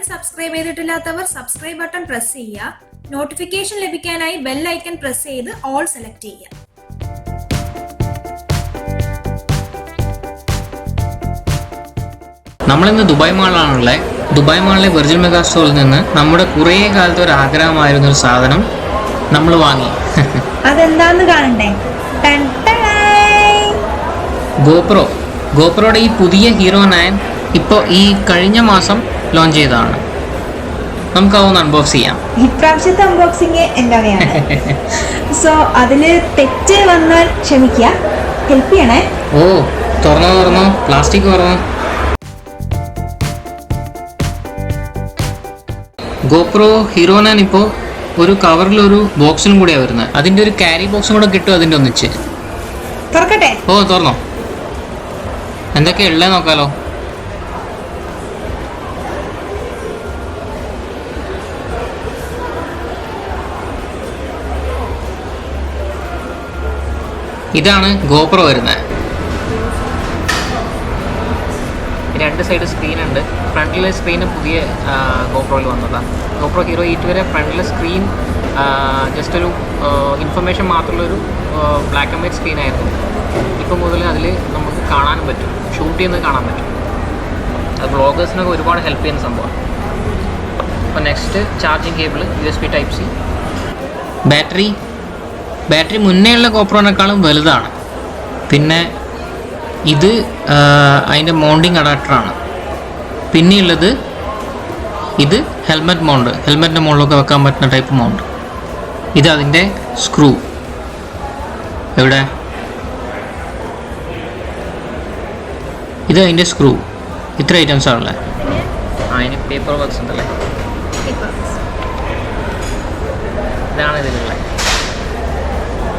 Subscribe ചെയ്തിട്ടില്ലാത്തവർ subscribe button press ചെയ്യുക. Notification ലഭിക്കാനായി bell icon press ചെയ്ത് ഓൾ സെലക്ട് ചെയ്യുക. നമ്മളിന്ന് ദുബായ് മാളിലാണുള്ളത്. ദുബായ് മാളിലെ വെർജിൻ മെഗാ സ്റ്റോറിൽ നിന്ന് നമ്മുടെ കുറേ കാലത്തെ ഒരു ആഗ്രഹമായിരുന്ന ഒരു സാധനം നമ്മൾ വാങ്ങി. അതെന്താന്ന് കാണണ്ടേ? ഗോപ്രോയുടെ ഈ പുതിയ ഹീറോ 9 ഇപ്പോൾ ഈ കഴിഞ്ഞ മാസം ലോഞ്ച് ചെയ്തതാണ്. നമുക്ക് അതൊന്ന് അൺബോക്സ് ചെയ്യാം. ഇപ്രാവശ്യത്തെ അൺബോക്സിങ് എന്താണ്? സോ അതില് തെറ്റ് വന്നാൽ ക്ഷമിക്കുക, ഹെൽപ്പ് ചെയ്യണേ. ഓ തുറന്നോ പ്ലാസ്റ്റിക് തുറന്നോ. ഗോപ്രോ ഹീറോ 9 ഇപ്പോൾ ഒരു കവറിലൊരു ബോക്സിനും കൂടിയാണ് വരുന്നത്. അതിൻ്റെ ഒരു ക്യാരി ബോക്സും കൂടെ കിട്ടും അതിൻ്റെ ഒന്നിച്ച്. തുറക്കട്ടെ? ഓ തുറന്നോ. എന്തൊക്കെയാ ഉള്ളത് നോക്കാലോ. ഇതാണ് ഗോപ്രോ വരുന്നത്. രണ്ട് സൈഡ് സ്ക്രീൻ ഉണ്ട്. ഫ്രണ്ടിലെ സ്ക്രീന് പുതിയ ഗോപ്രോയിൽ വന്നതാണ്. ഗോപ്രോ ഹീറോ 8 വരെ ഫ്രണ്ടിലെ സ്ക്രീൻ ജസ്റ്റ് ഒരു ഇൻഫർമേഷൻ മാത്രമുള്ളൊരു ബ്ലാക്ക് ആൻഡ് വൈറ്റ് സ്ക്രീനായിരുന്നു. ഇപ്പോൾ മുതൽ അതിൽ നമുക്ക് കാണാനും പറ്റും, ഷൂട്ട് ചെയ്യുന്നത് കാണാൻ പറ്റും. അത് വ്ളോഗേഴ്സിനൊക്കെ ഒരുപാട് ഹെൽപ്പ് ചെയ്യുന്ന സംഭവമാണ്. അപ്പോൾ next charging cable USB Type-C. Battery മുന്നേ ഉള്ള ഗോപ്രോനേക്കാളും വലുതാണ്. പിന്നെ ഇത് അതിൻ്റെ മൗണ്ടിങ് അഡാപ്റ്ററാണ്. പിന്നെയുള്ളത് ഇത് ഹെൽമെറ്റിൻ്റെ മുകളിലൊക്കെ വെക്കാൻ പറ്റുന്ന ടൈപ്പ് മൗണ്ട്. ഇത് അതിൻ്റെ സ്ക്രൂ. എവിടെ? ഇത് അതിൻ്റെ സ്ക്രൂ. ഇത്ര ഐറ്റംസ് ആണല്ലേ. അതിന് പേപ്പർ വർക്ക്സ് ഉണ്ടല്ലേ. ഇതാണ് ഇതിലുള്ള.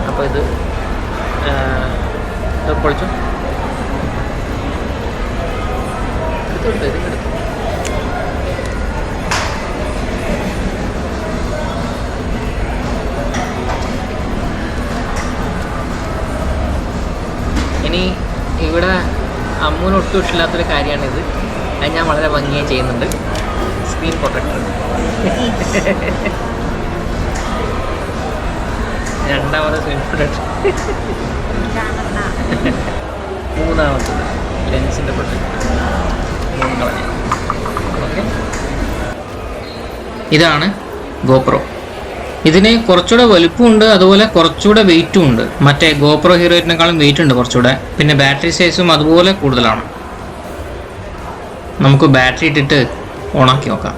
അപ്പോൾ ഇത് പൊളിച്ചു എടുത്തു. ഇനി ഇവിടെ അമ്മൂന് ഒട്ടും ഇഷ്ടമില്ലാത്തൊരു കാര്യമാണിത്. അത് ഞാൻ വളരെ ഭംഗിയായി ചെയ്യുന്നുണ്ട്. Screen protector. രണ്ടാമത് സ്ക്രീൻ പ്രൊട്ടക്ടർ. മൂന്നാമത്തത് ലെൻസിൻ്റെ പ്രൊട്ടക്ടർ. ഓക്കെ, ഇതാണ് ഗോപ്രോ. ഇതിന് കുറച്ചുകൂടെ വലുപ്പമുണ്ട്, അതുപോലെ കുറച്ചുകൂടെ വെയിറ്റും ഉണ്ട്. മറ്റേ ഗോപ്രോ ഹീറോ 8-നേക്കാളും വെയിറ്റ് ഉണ്ട് കുറച്ചുകൂടെ. പിന്നെ ബാറ്ററി സൈസും അതുപോലെ കൂടുതലാണ്. നമുക്ക് ബാറ്ററി ഇട്ടിട്ട് ഓണാക്കി നോക്കാം.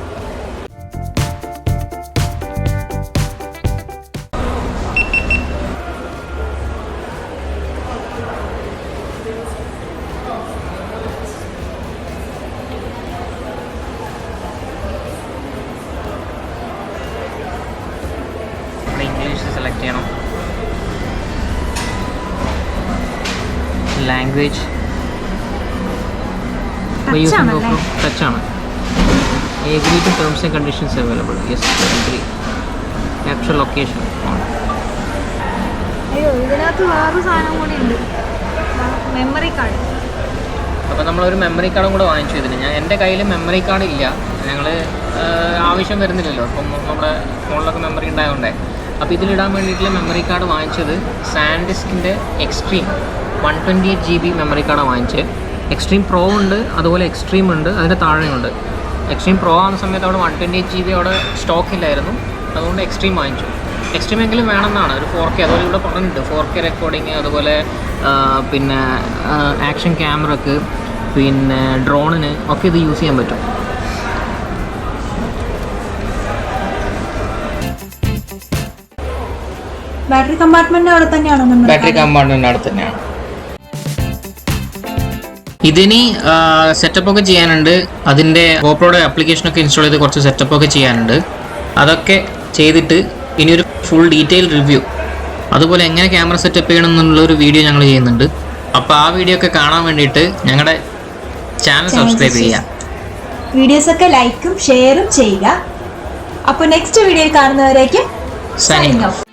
ഇംഗ്ലീഷ് സെലക്ട് ചെയ്യണം. Language ടച്ചാണ്. agree to terms and conditions available. Yes, agree. Capture location on. അയ്യോ, ഇതിനകത്ത് വേറൊരു സാധനം കൂടി ഉണ്ട്, മെമ്മറി കാർഡ്. അപ്പോൾ നമ്മളൊരു മെമ്മറി കാർഡും കൂടെ വാങ്ങിച്ചു. ഇതിന് എൻ്റെ കയ്യിൽ മെമ്മറി കാർഡ് ഇല്ല. ഞങ്ങൾ ആവശ്യം വരുന്നില്ലല്ലോ, അപ്പം നമ്മുടെ ഫോണിലൊക്കെ മെമ്മറി ഉണ്ടായതുകൊണ്ടേ. അപ്പോൾ ഇതിലിടാൻ വേണ്ടിയിട്ടുള്ള മെമ്മറി കാർഡ് വാങ്ങിച്ചത് സാൻഡിസ്കിൻ്റെ എക്സ്ട്രീം 128 GB മെമ്മറി കാർഡാണ് വാങ്ങിച്ചത്. എക്സ്ട്രീം പ്രോ ഉണ്ട്, അതുപോലെ എക്സ്ട്രീം ഉണ്ട്, അതിൻ്റെ താഴെയുണ്ട്. എക്സ്ട്രീം പ്രോ ആകുന്ന സമയത്ത് അവിടെ 128 GB അവിടെ സ്റ്റോക്ക് ഇല്ലായിരുന്നു. അതുകൊണ്ട് എക്സ്ട്രീം വാങ്ങിച്ചു. എക്സ്ട്രീം എങ്കിലും വേണമെന്നാണ്. ഒരു 4K, അതുപോലെ ഇവിടെ പറഞ്ഞിട്ടുണ്ട് 4K റെക്കോർഡിങ്, അതുപോലെ പിന്നെ ആക്ഷൻ ക്യാമറക്ക്, പിന്നെ ഡ്രോണിന് ഒക്കെ ഇത് യൂസ് ചെയ്യാൻ പറ്റും. ബാറ്ററി കമ്പാർട്ട്മെന്റ് അവിടെ തന്നെയാണോ? ബാറ്ററി കമ്പാർട്ട്മെന്റ് അവിടെ തന്നെയാണ്. ഇതിന് സെറ്റപ്പ് ഒക്കെ ചെയ്യാനുണ്ട്. അതിൻ്റെ ഗോപ്രോയുടെ ആപ്ലിക്കേഷനൊക്കെ ഇൻസ്റ്റാൾ ചെയ്ത് കുറച്ച് സെറ്റപ്പ് ഒക്കെ ചെയ്യാനുണ്ട്. അതൊക്കെ ചെയ്തിട്ട് ഇനിയൊരു ഫുൾ ഡീറ്റെയിൽ റിവ്യൂ, അതുപോലെ എങ്ങനെ ക്യാമറ സെറ്റപ്പ് ചെയ്യണം എന്നുള്ളൊരു വീഡിയോ ഞങ്ങൾ ചെയ്യുന്നുണ്ട്. അപ്പോൾ ആ വീഡിയോ ഒക്കെ കാണാൻ വേണ്ടിയിട്ട് ഞങ്ങളുടെ ചാനൽ സബ്സ്ക്രൈബ് ചെയ്യുക. വീഡിയോസൊക്കെ ലൈക്കും ഷെയറും ചെയ്യുക. അപ്പോൾ നെക്സ്റ്റ് വീഡിയോയിൽ കാണുന്നവരേക്കും സൈനിങ് ഓഫ്.